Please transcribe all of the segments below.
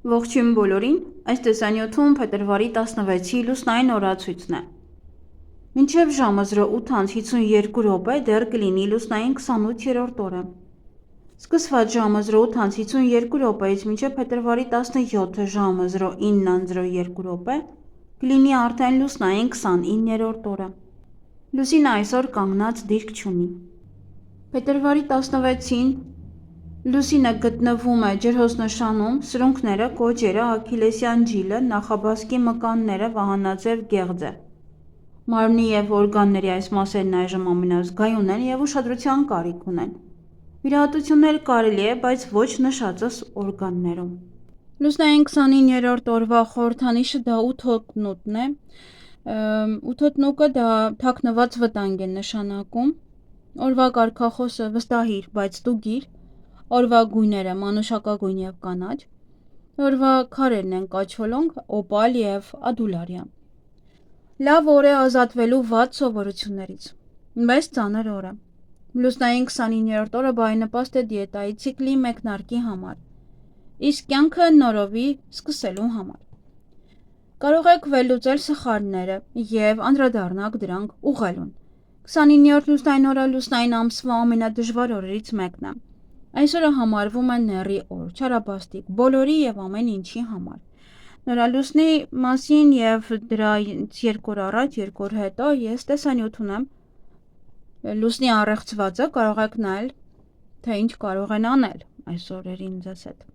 Ողջույն բոլորին, այս տեսանյութում փետրվարի 16-ի լուսնային օրացույցն է։ Մինչև ժամը 08:52 րոպե դեռ կլինի լուսնային 28-րդ օրը։ Սկսված ժամը 08:52 րոպեից մինչև փետրվարի 17 ժամը 09:02 րոպե կլինի արդեն լուսնային 29-րդ օրը։ Լուսինը այսօր կանգնած դիրք չունի։ Փետրվարի 16-ին լուսինը գտնվում է ջրհոսնշանում, սրունքները, կոճերը, աքիլեսյան ջիլը, նախաբազկի մկանները, վահանաձև գեղձը։ Մարմնի և օրգանների այս մասերն այժմ ամենազգայուն են և ուշադրության կարիք ունեն։ Վիրահատություններ կարելի է, բայց ոչ նշածս օրգաններում։ Լուսնային 29-րդ օրվա խորհրդանիշը դա 8 հոտնուտն է։ 8 հոտնուկը դա թաքնված վտանգ է նշանակում։ Օրվա կարգախոսը վստահիր, բայց դու գիր։ Օրվա գույները մանուշակագույն և կանաչ։ Օրվա քարերն են կաչոլոնգ, օպալ և ադուլարիա։ Լավ օր է ազատվելու վատ սովորություններից։ Մեծ ծանր օր է։ Լուսնային 29-րդ օրը բարենպաստ է դիետայի ցիկլի մեկնարկի համար, իսկ կյանքը նորովի սկսելու համար։ Կարող եք վերլուծել սխալները և անդրադառնաք դրանք ուղղելուն։ 29-րդ լուսնային օրը լուսնային ամսվա ամենադժվար օրերից մեկն է։ Այս օրը համարվում է նեռի օր, չարաբաստիկ, բոլորի և ամեն ինչի համար։ Նորալուսնի մասին և դրանից 2 օր առաջ, 2 օր հետո ես տեսանյութ ունեմ։ Լուսնի առեղծվածը կարող եք նայել, թե ինչ կարող են անել այս օրերին ձեզ հետ։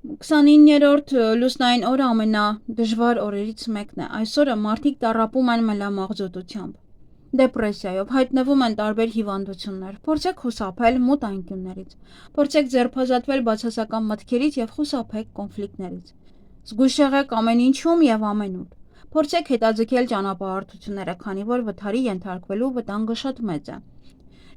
29-րդ լուսնային օրը ամենադժվար օրերից մեկն է։ Այս օրը մարդիկ տառապում են մելամաղձոտությամբ, դեպրեսիայով, հայտնվում են տարբեր հիվանդություններ։ Փորձեք խուսափել մութ անկյուններից, փորձեք ձերբազատվել բացասական մտքերից և խուսափեք կոնֆլիկտներից։ Զգույշ եղեք ամեն ինչում և ամենուր։ Փորձեք հետաձգել ճանապարհորդությունները, քանի որ վթարի ենթարկվելու վտանգը շատ մեծ է։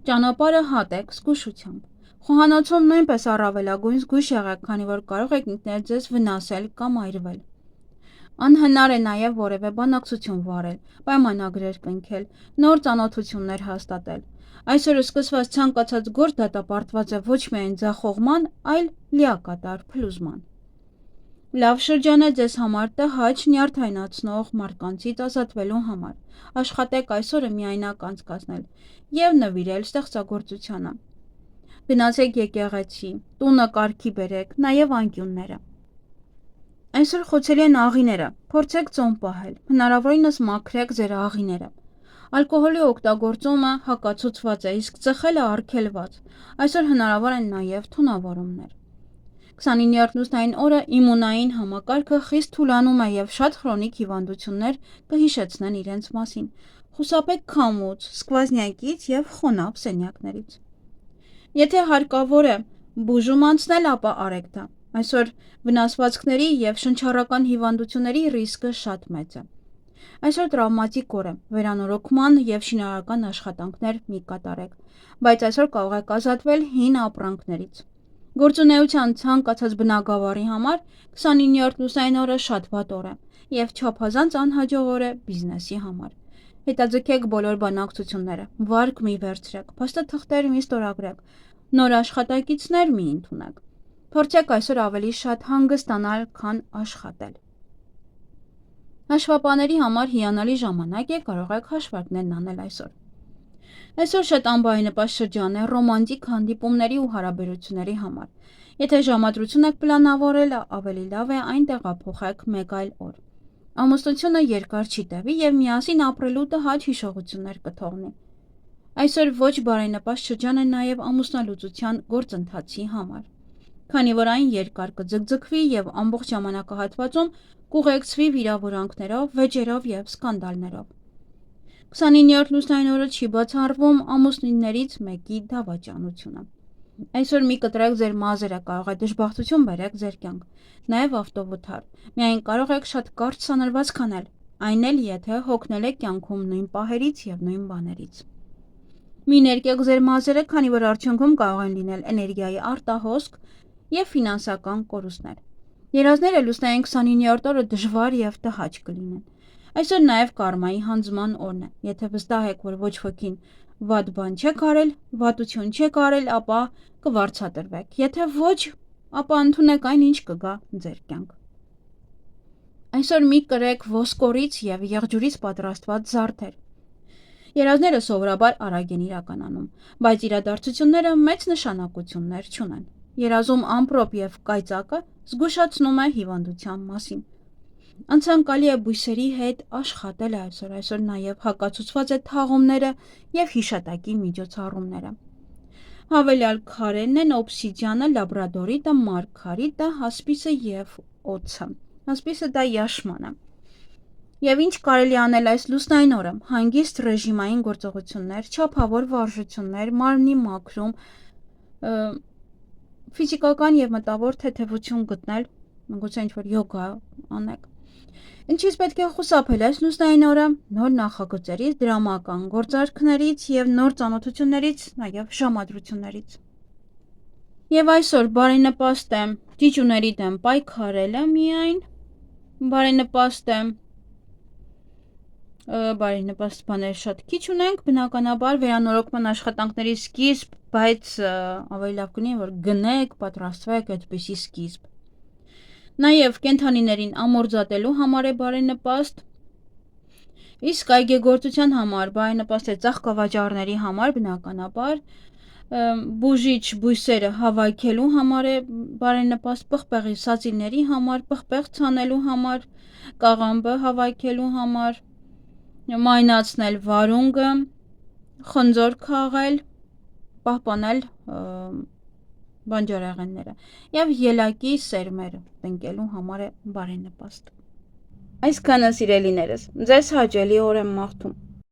Ճանապարհը հատեք զգուշությամբ։ Խոհանոցում նույնպես առավելագույն զգույշ եղեք, քանի որ կարող եք ինքներդ ձեզ վնասել կամ այրվել։ Անհնար է նաև որևէ բանակցություն վարել, պայմանագրեր կնքել, նոր ծանոթություններ հաստատել։ Այսօր սկսված ցանկացած գործ դատապարտված է ոչ միայն ձախողման, այլ լիակատար փլուզման։ Լավ շրջան է ձեզ համար տհաճ, նյարդայնացնող մարկանցից ազատվելու համար։ Աշխատեք այսօրը միայնակ անցկացնել և նվիրել ստեղծագործությանը։ Գնացեք եկեղեցի, տունը կարգի բերեք, նաև անկյունները։ Այսօր խոցելի են աղիները, փորձեք ծոմ պահել, հնարավորինս մաքրեք ձեր աղիները։ Ալկոհոլի օգտագործումը հակացուցված է, իսկ ծխելը արգելված։ Այսօր հնարավոր են նաև թունավորումներ։ 29-րդ լուսնային օրը իմունային համակարգը խիստ թուլանում է և շատ քրոնիկ հիվանդություններ կհիշեցնեն իրենց մասին։ Խուսափեք քամուց, սկվազնյակից և խոնավ սենյակներից։ Եթե հարկավոր է բուժում անցնել, ապա արեք դա։ Այսօր վնասվածքների և շնչառական հիվանդությունների ռիսկը շատ մեծ է։ Այսօր տրավմատիկ օր է, վերանորոգման և շինարարական աշխատանքներ մի կատարեք, բայց այսօր կարող եք ազատվել հին ապրանքներից։ Գործունեության ցանկացած բնագավառի համար 29-րդ լուսնային օրը շատ վատ օր է և չափազանց անհաջող օր է բիզնեսի համար։ Հետաձգեք բոլոր բանակցությունները, վարկ մի վերցրեք, փաստաթղթեր մի ստորագրեք, նոր աշխատակիցներ մի ընդունեք։ Փորձեք այսօր ավելի շատ հանգստանալ, քան աշխատել։ Հաշվապաների համար հիանալի ժամանակ է, կարող եք հաշվարկներն անել այսօր։ Այսօր շատ անբարենպաստ շրջան է ռոմանտիկ հանդիպումների ու հարաբերությունների համար։ Եթե ժամադրություն եք պլանավորել, ավելի լավ է այն տեղափոխեք մեկ այլ օր։ Ամուսնությունը երկար չի տևի և միասին ապրելու տհաճ հիշողություններ կթողնի։ Այսօր ոչ բարենպաստ շրջան է նաև ամուսնալուծության գործընթացի համար, քանի որ այն երկար կձգձգվի և ամբողջ ժամանակահատվածում կուղեկցվի վիրավորանքներով, վեճերով և սկանդալներով։ 29-րդ լուսնային օրը չի բացառվում ամուսնիներից մեկի դավաճանությունը։ Այսօր մի կտրեք ձեր մազերը, կարող է դժբախտություն բերեք ձեր կյանք, նաև ավտովթար։ Միայն կարող եք շատ կարճ սանրվածք անել, այն էլ եթե հոգնել եք կյանքում նույն պահերից և նույն բաներից։ Մի ներկեք ձեր մազերը, քանի որ արդյունքում կարող են լինել էներգիայի արտահոսք և ֆինանսական կորուստներ։ Երազները լուսնային 29-րդ օրը դժվար և տհաճ կլինեն։ Այսօր նաև կարմայի հանձնման օրն է։ Եթե վստահ եք, որ ոչ ոքին Վատ բան չեք արել, վատություն չեք արել, ապա կվարձատրվեք, եթե ոչ, ապա ընդունեք այն, ինչ կգա ձեր կյանք։ Այսօր մի կրեք ոսկորից և եղջյուրից պատրաստված զարդեր։ Երազները սովորաբար արագ են իրականանում, բայց իրադարձությունները մեծ նշանակություններ չունեն։ Երազում ամպրոպ և կայծակը զգուշացնում է հիվանդության մասին։ Անցանկալի է բույսերի հետ աշխատել այսօր նաև հակացուցված է թաղումները և հիշատակի միջոցառումները։ Հավելյալ քարերն են օբսիդիանը, լաբրադորիտը, մարգարիտը, հասպիսը և օձը։ Հասպիսը դա яշմանը։ Եվ ինչ կարելի անել այս լուսնային օրը, հանգիստ ռեժիմային գործողություններ, չափավոր վարժություններ, մարմնի մաքրում, ֆիզիկական և մտավոր թեթևություն գտնել, գուցե ինչ-որ յոգա անեք։ Ինչից պետք է խուսափել այս լուսնային օրը, նոր նախագծերից, դրամական գործարքներից և նոր ծանոթություններից, նաև ժամադրություններից։ Եվ այսօր բարենպաստ է ճիճուների դեմ պայքարելը միայն, բարենպաստ բաներ շատ քիչ ունենք, բնականաբար վերանորոգման աշխատանքների սկիզբ, բայց ավելի լավ կլինի, որ գնեք, պատրաստվեք այդպիսի սկիզբ։ Նաև կենդանիներին ամորձատելու համար է բարենպաստ, իսկ այգեգործության համար բարենպաստ է ծաղկավաճառների համար, բնականաբար, բուժիչ բույսերը հավաքելու համար է բարենպաստ, պղպեղի սածիների համար, պղպեղ ցանելու համար, կաղամբը հավաքելու համար, մանյացնել վարունգը, խնձոր քաղել, պահպանել բանջարեղենները և ելակի սերմերը տնկելու համար է բարենպաստ։ Այսքանը սիրելիներս, ձեզ հաճելի օր եմ մաղթում։